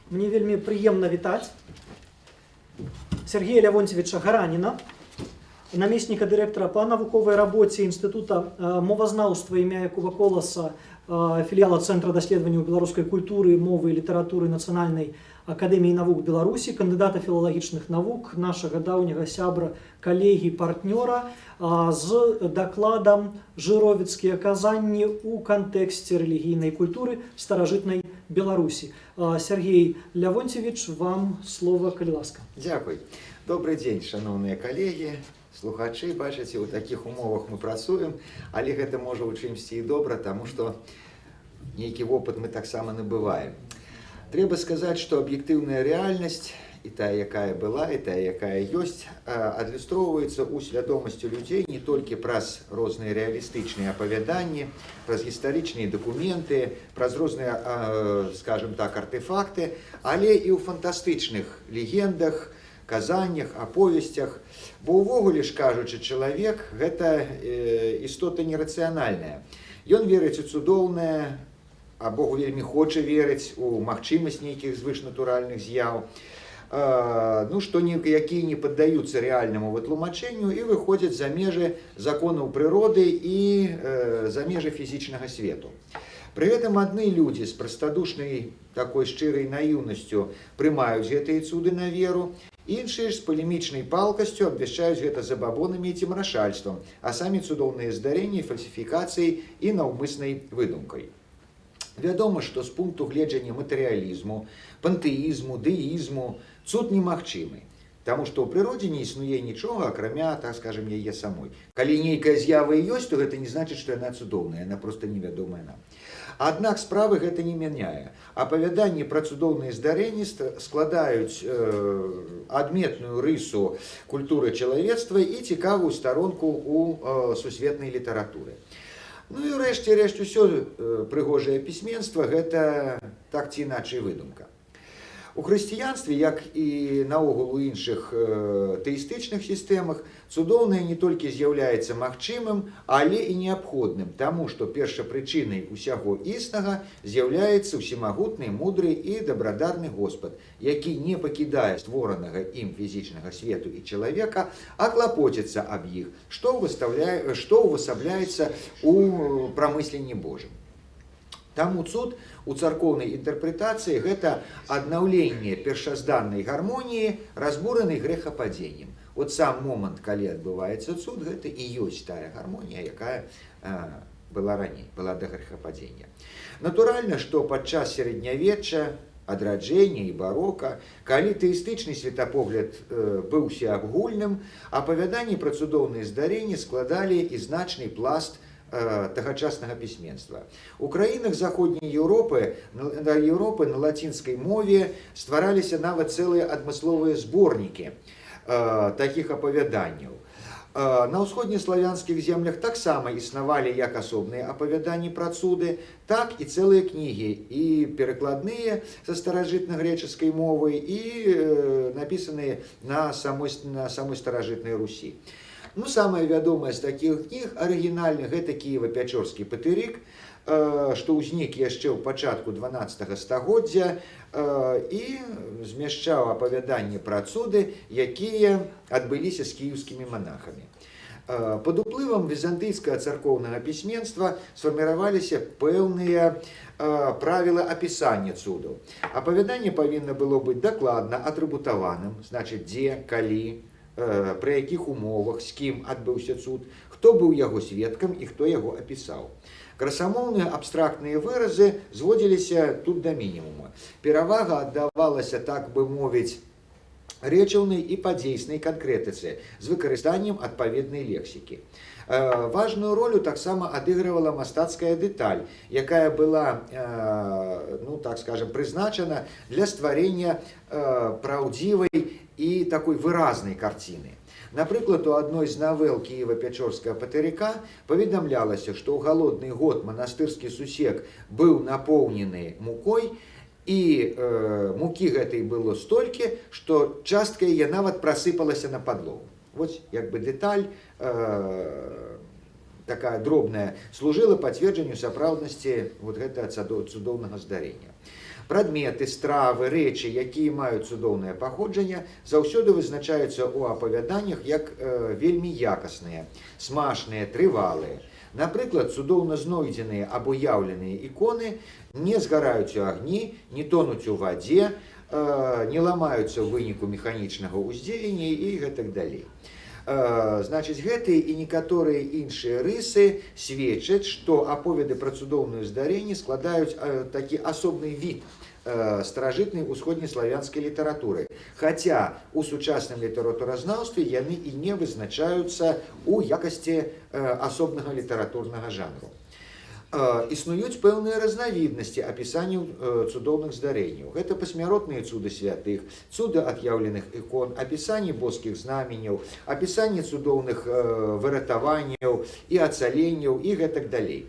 Мне вельмі прыемна вітаць Сергея Лявонцевича Гараніна, намесніка дырэктара па навуковай рабоце Інстытута мовазнаўства імя Якуба Коласа, філіяла Цэнтра даследаванняў беларускай культуры, мовы і літаратуры Нацыянальнай акадэміі навук Беларусі, кандыдата філалагічных навук, нашага даўняга сябра, калегі, партнёра, з дакладам «Жыровіцкія казанні ў кантэксце рэлігійнай культуры старажытнай Беларусі». Сергей Лявонцевич, вам слово, калі ласка. Дякую. Добрый дзень, шановныя калегі, слухачы. Бачыце, у такіх умовах мы працуем, але гэта можа ў чымсьці і добра, таму што нейкі вопыт мы таксама набываем. Трэба сказаць, што аб'ектыўная рэальнасць, і тая, якая была, і тая, якая ёсць, адлюстроўваецца ў свядомасці людзей не толькі праз розныя рэалістычныя апавяданні, праз гістарычныя дакументы, праз розныя, скажем так, артефакты, але і ў фантастычных легендах, казаннях, аповесцях. Бо ўвогуле ж кажучы, чалавек – гэта істота нерацыянальная. Ён верыць у цудоўнае, а Богу вельмі хоча верыць у магчымасць нейкіх звышнатуральных з'яў, якія не паддаюцца рэальнаму вытлумачэнню і выходзяць за межы законаў прыроды і за межы фізічнага свету. Пры гэтым адны людзі з прастадушнай такой шчырай наіўнасцю прымаюць гэтыя цуды на веру, іншыя ж з палемічнай палкасцю абвяшчаюць гэта забабонамі і цемрашальствам, а самі цудоўныя здарэнні фальсіфікацыяй і наўмыснай выдумкай. Вядома, што з пункту гледжання матэрыялізму, пантэізму, дэізму цуд немагчымы, таму што ў прыродзе не існуе нічога, акрамя, так скажем, яе самой. Калі нейкая з'ява і ёсць, то гэта не значыць, што яна цудоўная, яна проста невядомая нам. Аднак справы гэта не мяняе. Апавяданні пра цудоўныя здарэнні складаюць адметную рысу культуры чалавецтва і цікавую старонку ў сусветнай літаратуры. Ну і рэшце-рэшт усё прыгожае пісьменства – гэта так ці іначай выдумка. У хрысціянстве, як і наогул у іншых тэістычных сістэмах, цудоўнае не толькі з'яўляецца магчымым, але і неабходным, таму што першапрычынай усяго існага з'яўляецца ўсемагутны, мудры і дабрадарны Господ, які не пакідае створанага ім фізічнага свету і чалавека, а клапоціцца аб іх, што ўвасабляецца ў прамысленні Божым. Таму цуд у царкоўнай інтэрпрэтацыі гэта аднаўленне першазданнай гармоніі, разбуранай грэхападзеннем. От сам момант, калі адбываецца цуд, гэта і ёсць тая гармонія, якая была раней, была да грэхападзення. Натуральна, што падчас сярэднявечча, адраджэння і барока, калі тэістычны светапогляд быў усеабгульным, апавяданні пра цудоўныя здарэнні складалі і значны пласт тагачаснага пісьменства. У краінах заходняй Еўропы на лацінскай мове ствараліся нават цэлыя адмысловыя зборнікі такіх апавяданняў. На ўсходнеславянскіх землях таксама існавалі як асобныя апавяданні пра цуды, так і цэлыя кнігі, і перакладныя са старажытна-грэчаскай мовы, і напісаныя на самой старажытнай Русі. Ну, самая вядомая з такіх кніг арыгінальных – гэта Кіева-Пячорскі патырык, што ўзнік яшчэ ў пачатку 12 стагоддзя і змяшчаў апавяданні пра цуды, якія адбыліся з кіеўскімі манахамі. Пад уплывам візантыйскага царкоўнага пісьменства сфарміраваліся пэўныя правілы апісання цудаў. Апавяданне павінна было быць дакладна атрыбутаваным, значыць, дзе, калі, пры якіх умовах, з кім адбыўся цуд, хто быў яго сведкам і хто яго апісаў. Красамоўныя абстрактныя выразы зводзіліся тут да мінімума. Перавага аддавалася, так бы мовіць, рэчыўнай і падзейснай канкрэтыцы з выкарыстаннем адпаведнай лексікі. Важную ролю таксама адыгрывала мастацкая дэталь, якая была, ну так скажем, прызначана для стварення праўдзівай і такой выразнай карціны. Напрыклад, у адной з навел Кіева-Пячорскага патырыка паведамлялася, што ў галодны год манастырскі сусек быў напоўнены мукой, і мукі гэтай было столькі, што частка яе нават прасыпалася на падлогу. Вось, як бы дэталь такая дробная служыла пацверджанню сапраўднасці вот гэтага цудоўнага здарэння. Прадметы, стравы, рэчы, якія маюць цудоўнае паходжанне, заўсёды вызначаюцца ў апавяданнях як вельмі якасныя, смачныя, трывалыя. Напрыклад, цудоўна знойдзеныя або яўленыя іконы не згараюць у агні, не тонуць у вадзе, не ламаюцца ў выніку механічнага ўздзеяння і гэтак далей. Значыць, гэтыя і некаторыя іншыя рысы сведчаць, што аповеды пра цудоўныя здарэнні складаюць такі асобны від старажытнай усходнеславянскай літаратуры. Хаця у сучасным літаратуразнаўстве яны і не вызначаюцца ў якасці асобнага літаратурнага жанру. Існуюць пэўныя разнавіднасці апісанняў цудоўных здарэнняў. Гэта пасмяротныя цуды святых, цуды ад'яўленых ікон, апісанні боскіх знаменняў, апісанні цудоўных выратаванняў і ацаленняў і гэтак далей.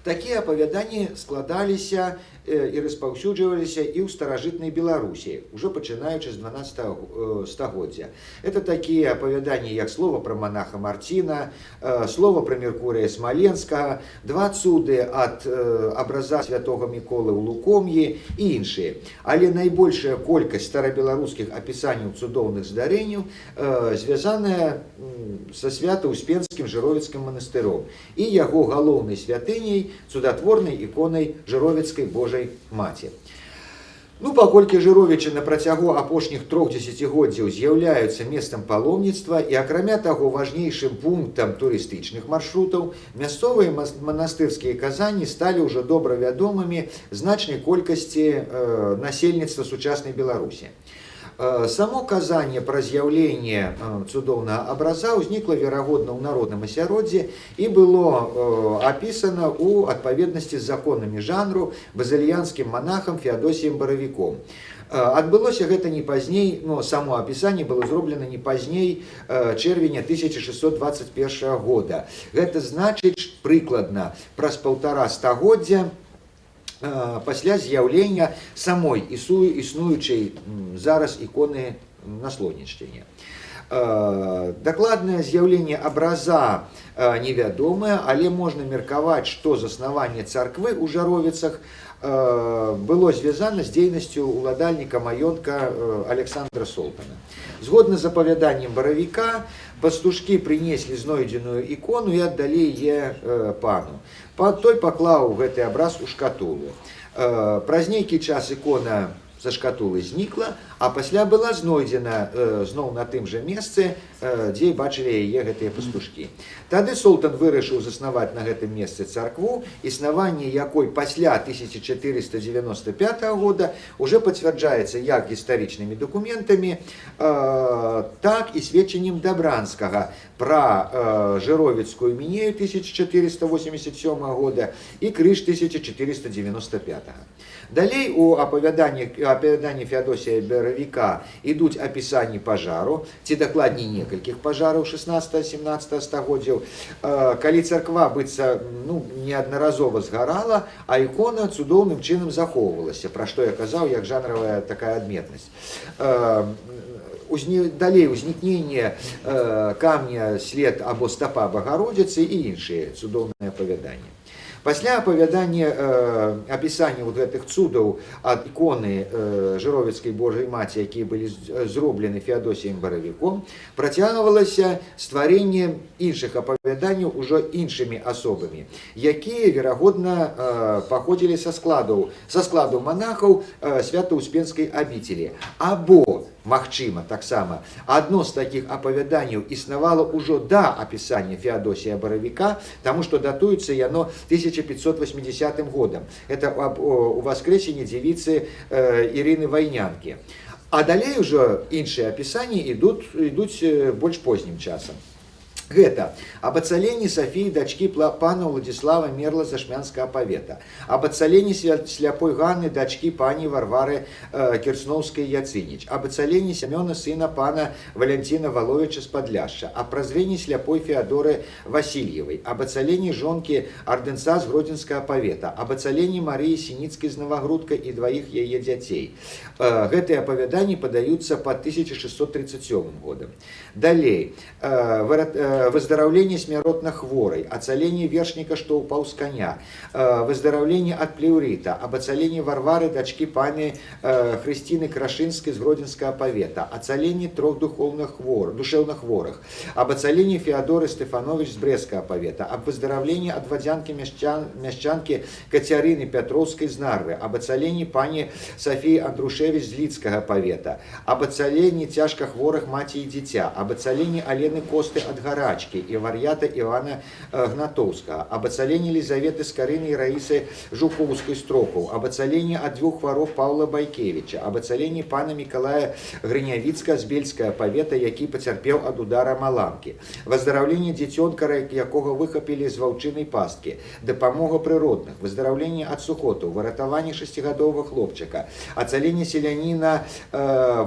Такія апавяданні складаліся і распаўсюджваліся і ў старажытнай Беларусі, ужо пачынаючы з 12 стагоддзя. Это такія апавяданні, як слова пра манаха Марціна, слова пра Меркурыя Смаленскага, два цуды ад абраза святога Міколы ў Луком'і і іншыя. Але найбольшая колькасць старабеларускіх апісанняў цудоўных здарэнняў звязаная са свята-успенскім Жыровіцкім манастыром і яго галоўнай святыняй, цудатворнай іконай Жыровіцкай Божай Маці. Паколькі Жыровічы на працягу апошніх 3 дзесяцігоддзяў з'яўляюцца месцам паломніцтва і, акрамя таго, важнейшым пунктам турыстычных маршрутаў, мясцовыя манастырскія казанні сталі ўжо добра вядомымі значнай колькасці насельніцтва сучаснай Беларусі. Само казанне пра з'яўленне цудоўнага абраза ўзнікла, верагодна, ў народным асяроддзі і было апісана ў адпаведнасці з законамі жанру базыльянскім монахам Феадосіем Баравіком. Адбылося гэта не пазней, само апісанне было зроблена не пазней чэрвеня 1621 года. Гэта значыць прыкладна праз 1,5 стагоддзя пасля з'яўлення самой існуючай зараз іконы на Слонімшчыне. Дакладнае з'яўленне абраза невядомае, але можна меркаваць, што заснаванне царквы ў Жаровіцах было звязана з дзейнасцю ўладальніка маёнтка Александра Солтана. Згодна з апавяданнем Баравіка, пастушкі прынеслі знойдзеную ікону і аддалі яе пану. Той паклаў гэты абраз у шкатулу. Праз нейкі час ікона са шкатулы знікла, а пасля была знойдзена зноў на тым жа месцы, дзе бачылі яе гэтыя пастушкі. Тады Солтан вырашыў заснаваць на гэтым месцы царкву, існаванне якой пасля 1495 года уже пацвярджаецца як гістарычнымі дакументамі, так і сведчаннем Дабранскага пра Жыровіцкую мінею 1487 года і крыж 1495. Далей у апавяданні Феадосія Баравіка ідуць апісанні пажару, ці дакладней некалькіх пажараў 16-17 стагоддзяў, калі царква быццам неаднаразова згарала, а ікона цудоўным чынам захоўвалася, пра што я казаў, як жанравая такая адметнасць. Далей узнікненне камня, след або стапа Багародзіцы і іншыя цудоўныя апавяданні. Пасля апісання гэтых цудаў ад іконы Жыровіцкай Божай Маці, якія былі зроблены Феадосіем Баравіком, працягвалася стварэнне іншых апавяданняў ужо іншымі асобамі, якія, верагодна, паходзілі са складу манахаў Свята-Успенскай абіцелі. Або, магчыма, таксама, адно з такіх апавяданняў існавала ўжо да апісання Феадосія Баравіка, таму што датуецца яно 1580 годам. Это у воскресенні дзевіцы Ірыны Вайнянкі. А далей ужо іншыя апісанні ідуць больш познім часам. Гэта аб ацаленні Сафіі, дачкі пана Владзіслава Мерла Зашмянскага павета, аб ацаленні сляпой Ганны, дачкі пані Варвары Кірсноўскай Яцыніч, аб ацаленні Сямёна, сына пана Валянціна Валовіча з Падляшча, аб празренні сляпой Феадоры Васильевай, аб ацаленні жонкі ардынца з Гродзенскага павета, аб ацаленні Марыі Сініцкай з Навагрудка і дваіх яе дзяцей. Гэтыя апавяданні падаюцца пад 1637 годам. Далей, выздараўленне смяротна хворай, ацаленне вершніка, што ўпаў з каня, выздараўленне ад плеўрыта, аб ацаленні Варвары, дачкі пані Хрысціны Крашынскай з Гродзенскага павета, ацаленні 3 душэўных хворых, аб ацаленні Феадоры Стэфанович з Брэсцкага павета, аб выздараўленні ад вадзянкі мяшчанкі Кацярыны Пятроўскай з Нарвы, аб ацаленні пані Сафіі Андрушевіч з Лідскага павета, аб ацаленні цяжка хворых маці і дзіця, аб ацаленні Алены Косты ад гарачкі і вар'ята Івана Гнатоўскага, аб ацаленні Лізаветы Скарыны і Раісы Жукоўскай Стропаў, аб ацаленні ад 2 хвароб Паўла Байкевіча, аб ацаленні пана Мікалая Грынявіцка з Бельскага павета, які пацярпеў ад удара маланкі, выздараўленне дзіцёнка, якога выхапілі з ваўчынай пасткі, дапамога прыродных, выздараўленне ад сухотаў, выратаванне 6гадовага хлопчыка, ацаленне селяніна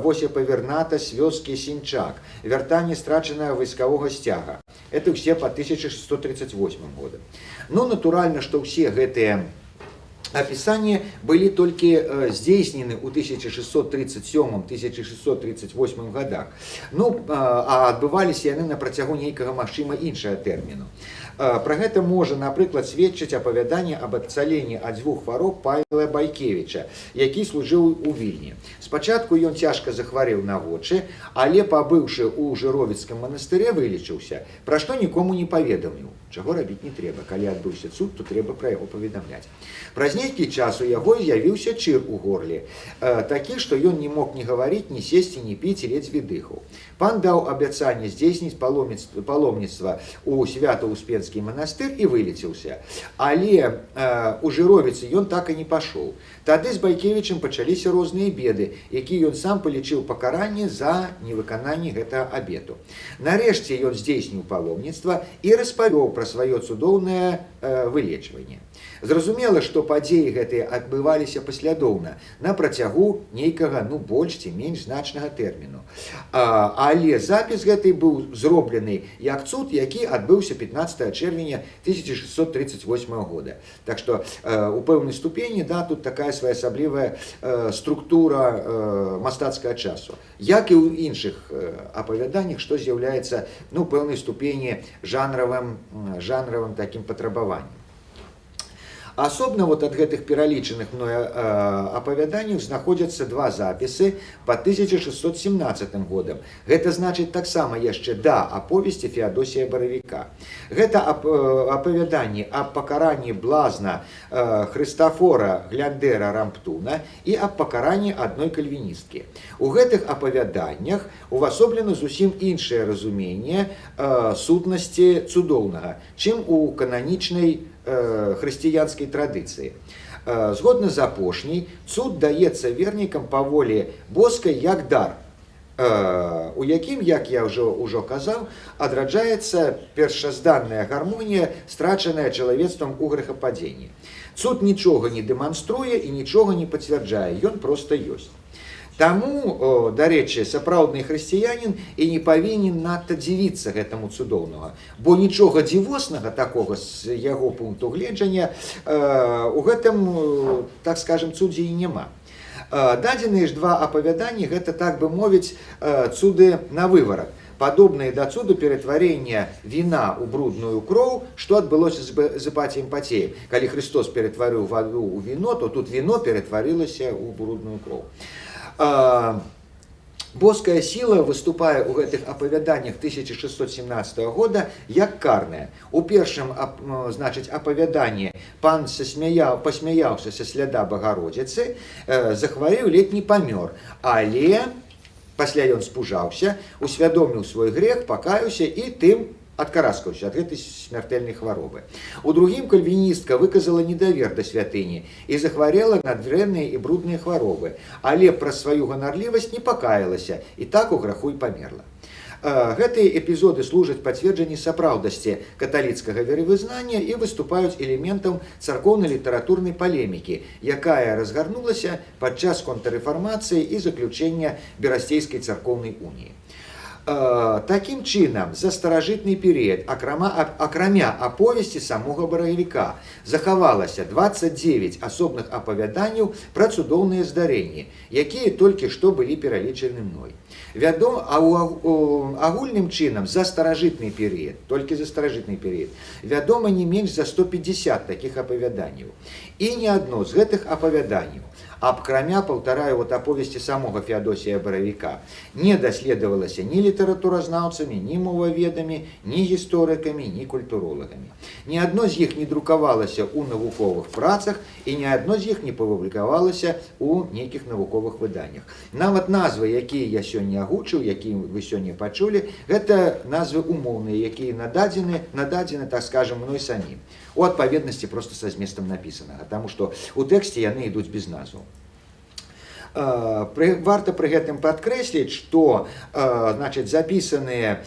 Восіпа Верната з вёскі Сінчак, вяртанне страчанага вайсковага сцяга. Это все по 1638 году. Но натуральна, што ўсе гэтыя описания были только здзейснены ў 1637-1638 годах. Ну, а адбываліся яны на працягу нейкага, магчыма, іншага тэрміну. Пра гэта можа, напрыклад, сведчыць апавяданне аб ацаленні ад 2 хвароб Павла Байкевіча, які служыў у Вільні. Спачатку ён цяжка захварэў на вочы, але, пабыўшы ў Жыровіцкім манастыры, вылечыўся, пра што нікому не паведаміў. Чаго рабіць не трэба. Калі адбыўся цуд, то трэба пра яго паведамляць. Праз нейкі час у яго з'явіўся чыр у горле, такі, што ён не мог ні гаварыць, ні сесці, ні піць, ледзьве дыхаў. Пан даў абяцанне здзейсніць паломніцтва ў Свята-Успенскі манастыр і вылецеўся. Але у Жыровіцы ён так і не пашоў. Тады з Байкевічам пачаліся розныя беды, якія ён сам палічыў пакаранне за невыкананне гэтага абету. Нарэшце ён здзейсніў паломніцтва і распавёў пра сваё цудоўнае вылечванне. Зразумела, што падзеі гэтыя адбываліся паслядоўна на працягу нейкага, больш ці менш значнага тэрміну. Але запіс гэты быў зроблены як цуд, які адбыўся 15 чэрвеня 1638 года. Так што у пэўнай ступені, тут такая своеасаблівая структура мастацкага часу. Як і ў іншых апавяданнях, што з'яўляецца пэўнай ступені жанравым такім патрабаваннем. Асобна ад гэтых пералічаных мною апавяданняў знаходзяцца 2 запісы па 1617 годам. Гэта значыць таксама яшчэ да аповесці Феадосія Баравіка. Гэта апавяданні аб пакаранні блазна Хрыстафора Гляндера Рамптуна і аб пакаранні адной кальвіністкі. У гэтых апавяданнях увасоблена зусім іншае разуменне сутнасці цудоўнага, чым у кананічнай хрысціянскай традыцыі. Згодна з апошняй, цуд даецца вернікам па волі боскай як дар, у якім, як я ўжо казаў, адраджаецца першазданная гармонія, страчаная чалавецтвам у грэхападзенні. Цуд нічога не дэманструе і нічога не пацвярджае, ён проста ёсць. Таму, дарэчы, сапраўдны хрысціянін і не павінен надта дзівіцца гэтаму цудоўнага, бо нічога дзівоснага такога з яго пункту гледжання у гэтым, так скажем, цудзе і няма. Дадзеныя ж 2 апавяданні гэта, так бы мовіць, цуды на выварат. Падобныя да цуду ператварення віна ў брудную кроў, што адбылося з Іпатіем Пацеем. Калі Христос ператварыў ваду ў віно, то тут віно ператварылася ў брудную кроў. Боская сіла выступае ў гэтых апавяданнях 1617 года як карная. У першым, апавяданні пан пасмяяўся са сляда Багародзіцы, захварэў, ледзь не памёр, але пасля ён спужаўся, усвядоміў свой грэх, пакаяўся і тым адкараскаўся ад гэтай смяртэльнай хваробы. У другім кальвіністка выказала недавер да святыні і захварэла на дрэнныя і брудныя хваробы, але праз сваю ганарлівасць не пакаялася і так у граху і памерла. Гэтыя эпізоды служаць пацверджанні сапраўдасці каталіцкага веравызнання і выступаюць элементам царкоўна-літаратурнай палемікі, якая разгарнулася падчас контррэфармацыі і заключэння Берасцейскай царкоўнай уніі. Такім чынам, за старажытны перыяд, акрамя аповесці самога Баравіка, захавалася 29 асобных апавяданняў пра цудоўныя здарэнні, якія толькі што былі пералічаны мной. Агульным чынам за старажытны перыяд, толькі за старажытны перыяд, вядома не менш за 150 такіх апавяданняў. І ні адно з гэтых апавяданняў, акрамя, паўтараю, аповесці самога Феадосія Баравіка, не даследавалася ні літаратуразнаўцамі, ні моваведамі, ні гісторыкамі, ні культуролагамі. Ні адно з іх не друкавалася ў навуковых працах, і ні адно з іх не папублікавалася ў нейкіх навуковых выданнях. Нават назвы, якія я сёння агучыў, якія вы сёння пачулі, гэта назвы умоўныя, якія нададзены, так скажем, мной самім, у адпаведнасці проста са зместам напісанага, таму што ў тэксце яны ідуць без назваў. Варта пры гэтым падкрэсліць, што запісаныя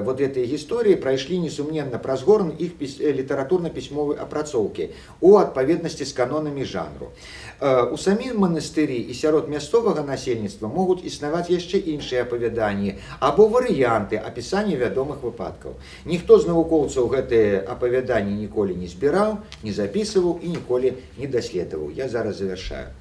вот этой гісторыі прайшлі несумненна праз горн іх літаратурна-пісьмовай апрацоўкі у адпаведнасці з канонамі жанру. У самім манастырі і сярод мясцовага насельніцтва могуць існаваць яшчэ іншыя апавяданні або варыянты апісання вядомых выпадкаў. Ніхто з навукоўцаў гэтыя апавяданні ніколі не збіраў, не запісываў і ніколі не даследаваў. Я зараз завяршаю.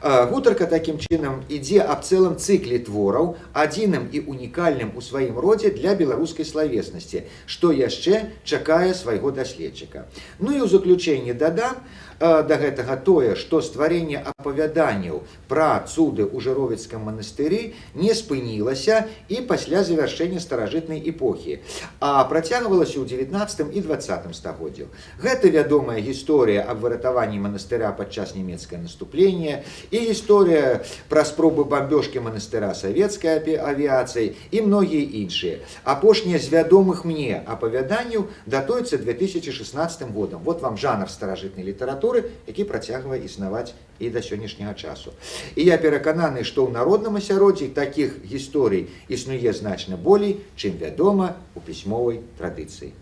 Гутарка такім чынам ідзе аб цэлым цыкле твораў, адзіным і унікальным у сваім родзе для беларускай славеснасці, што яшчэ чакае свайго даследчыка. Ну і ў заключэнні дадам да гэтага тое, што стварэнне апавяданняў пра цуды ў Жыровіцкім манастыры не спынілася і пасля завяршэння старажытнай эпохі, а працягвалася ў 19 і 20 стагоддзях. Гэта вядомая гісторыя аб выратаванні манастыра падчас нямецкае наступлення і гісторыя пра спробы бамбёжкі манастыра савецкай авіяцыяй і многія іншыя. Апошнія з вядомых мне апавяданняў датуюцца 2016 годам. Вот вам жанр старажытнай літаратуры, які працягвае існаваць і да сённяшняга часу. І я перакананы, што ў народным асяроддзі такіх гісторый існуе значна болей, чым вядома у пісьмовай традыцыі.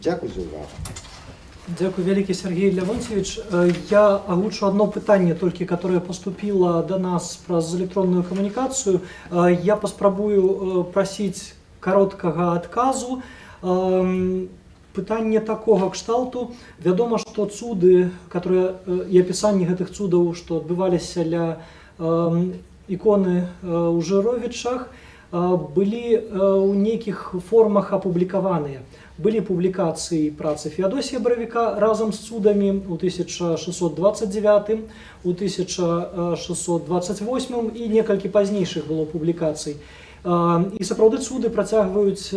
Дзякуй за ўвагу. Дякую вялікі, Сергей Лявонцевич. Я агучу одно пытанне толькі, которое поступило до нас праз электронную камунікацыю. Я паспрабую прасіць кароткага адказу. Пытанне такога кшталту. Вядома, што цуды, і апісанні гэтых цудаў, што адбываліся ля іконы ў Жыровічах, былі ў нейкіх формах апублікаваныя. Былі публікацыі працы Феадосія Баравіка разам з цудамі ў 1629, у 1628 і некалькі пазнейшых было публікацый. І сапраўды цуды працягваюць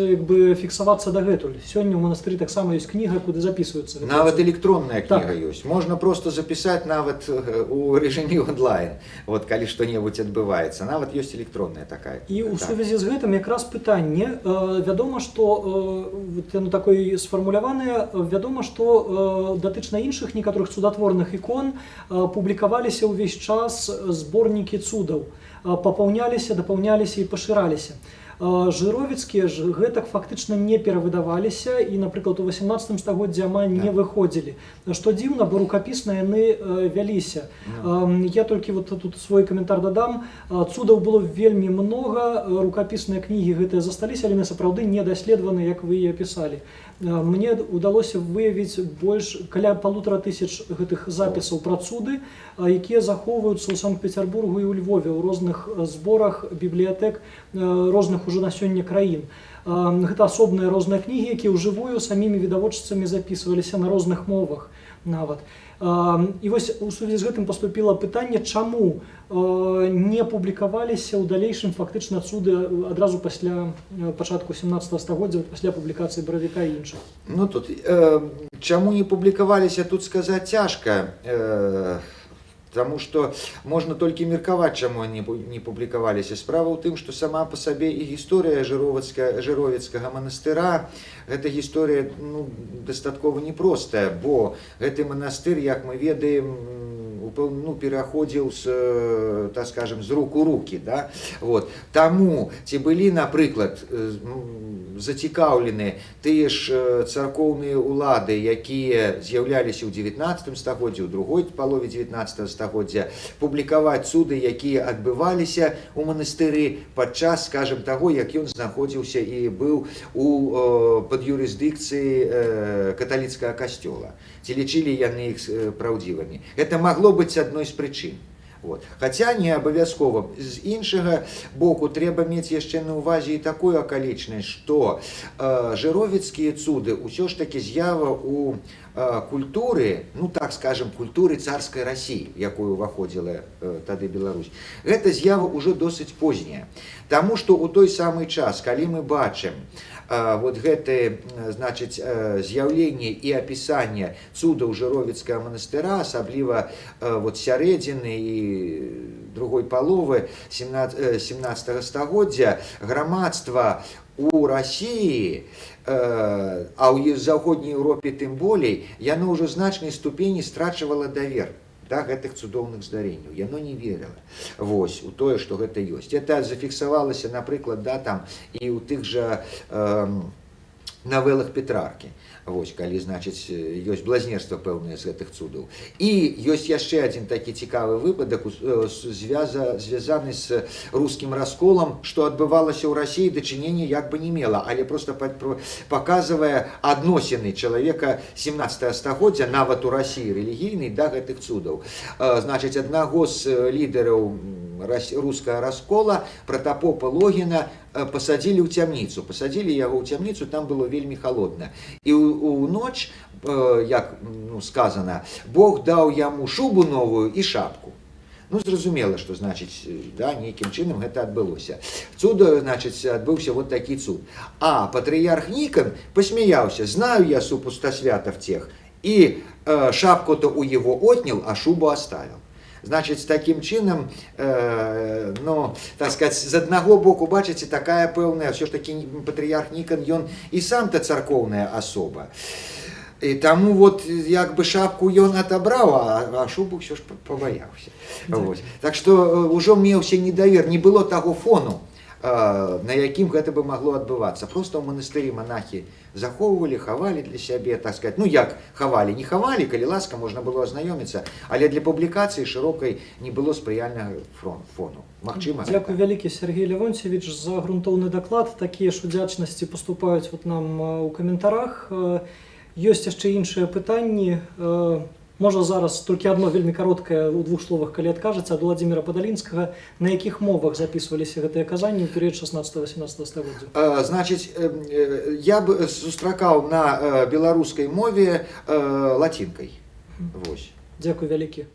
фіксавацца дагэтуль. Сёння ў манастыры таксама ёсць кніга, куды запісваюцца. Нават электронная кніга ёсць. Можна проста запісаць нават у рэжыме онлайн, калі што-небудзь адбываецца. Нават ёсць электронная такая. І ў сувязі з гэтым якраз пытанне. Вядома, што яно такое сфармуляванае, вядома, што датычна іншых некаторых цудатворных ікон публікаваліся ўвесь час зборнікі цудаў. Папаўняліся, дапаўняліся і пашыраліся. Жыровіцкія ж гэтак фактычна не перавыдаваліся і, напрыклад, у 18 стагоддзі амаль не выходзілі. Што дзіўна, бо рукапісна яны вяліся. Я толькі тут свой каментар дадам. Цудаў было вельмі многа, рукапісныя кнігі гэтыя засталіся, але сапраўды не даследаваны, як вы і апісалі. Мне ўдалося выявіць каля 1500 гэтых запісаў пра цуды, якія захоўваюцца ў Санкт-Петербургу і ў Львове ў розных зборах бібліятэк розных уже на сёння краін. Гэта асобныя розныя кнігі, якія ўжывую самімі відавочцамі запісваліся на розных мовах нават. І вось у сувязі з гэтым паступіла пытанне, чаму не публікаваліся ў далейшым фактычна цуды адразу пасля пачатку 17 стагоддзя, пасля публікацыі Баравіка і іншых. Ну тут чаму не публікаваліся, тут сказаць цяжка. Таму што можна толькі меркаваць, чаму не публікаваліся. Справа ў тым, што сама па сабе і гісторыя Жыровіцкага манастыра, гэта гісторыя дастаткова непростая, бо гэты манастыр, як мы ведаем, у ну, пераходзіў з, так скажем, з рук у руки. Да? Вот. Таму ці былі, напрыклад, зацікаўлены тыя ж царкоўныя ўлады, якія з'яўляліся ў 19 стагоддзі, у другой палове 19 стагоддзя, публікаваць цуды, якія адбываліся ў манастыры падчас, скажем, таго, як ён знаходзіўся і быў пад юрысдыкцыяй каталіцкага касцёла. Ці лічылі яны іх праўдзівымі. Это магло быць адной з прычын. Вот. Хаця не абавязкова. З іншага боку трэба мець яшчэ на ўвазе і такую акалічнасць, што жыровіцкія цуды ўсё ж такі з'ява ў культуры, ну так скажем, культуры царскай Расіі, якую уваходзіла тады Беларусь. Гэта з'ява ўжо досыць позняя. Таму што ў той самы час, калі мы бачым вот гэта, значыць, з'яўленне і апісанне цудаў жыровіцкага манастыра, асабліва вот сярэдзіны і другой паловы 17 стагоддзя, грамадства у Расіі, а ў заходняй Еўропе тым болей, яно ўжо значнай ступені страчвала давер да гэтых цудоўных здарэнняў. Яно не верыла вось у тое, што гэта ёсць. Это зафіксавалася, напрыклад, да, там і ў тых жа навелах Петраркі. Вось, калі, значыць, ёсць блазнерства пэўнае з гэтых цудаў. І ёсць яшчэ адзін такі цікавы выпадак, звязаны з рускім расколам, што адбывалася ў Расіі, дачынення як бы не мела, але проста паказвае адносіны чалавека 17 стагоддзя, нават у Расіі рэлігійнай, да гэтых цудаў. Значыць, аднаго з лідараў рускага раскола, пратапопа Логіна, пасадзілі ў цямніцу. Пасадзілі яго ў цямніцу, там было вельмі халодна. І у ноч, як сказана, Бог даў яму шубу новую і шапку. Ну, зразумела, што, значыць, да, нейкім чынам гэта адбылося. Цуда, значыць, адбыўся вот такі цуд. А патрыярх Никон посмеяўся: «Знаю я супустосвятов тех, и шапку-то у его отнял, а шубу оставил». Значыць, такім чынам, ну, так сказать, з аднаго боку, бачыце, такая пэўная, ўсё ж такі патрыярх Никон, ён і сам-то царкоўная асоба. І таму вот як бы шапку ён атабраў, а шубу ўсё ж пабаяўся. Так што ўжо меўся недавер, не было таго фону, на якім гэта бы магло адбывацца. Проста ў манастыры манахі захоўвалі, хавалі для сябе, так сказать. Ну як хавалі? Не хавалі, калі ласка, можна было азнаёміцца, але для публікацыі шырокай не было спрыяльнага фону. Магчыма. Дзякуй вялікі, Сергей Лявонцевіч, за грунтоўны даклад. Такія ж удзячнасці паступаюць вот нам у каментарах. Ёсць яшчэ іншыя пытанні. Можа зараз толькі адно вельмі кароткае ў двух словах, калі адкажаце, ад Владзіміра Падалінскага. На якіх мовах запісваліся гэтыя казанні ў перыяд 16-18 стагоддзя? Значыць, я б сустракаў на беларускай мове лацінкай. Вось. Дзякуй вялікі.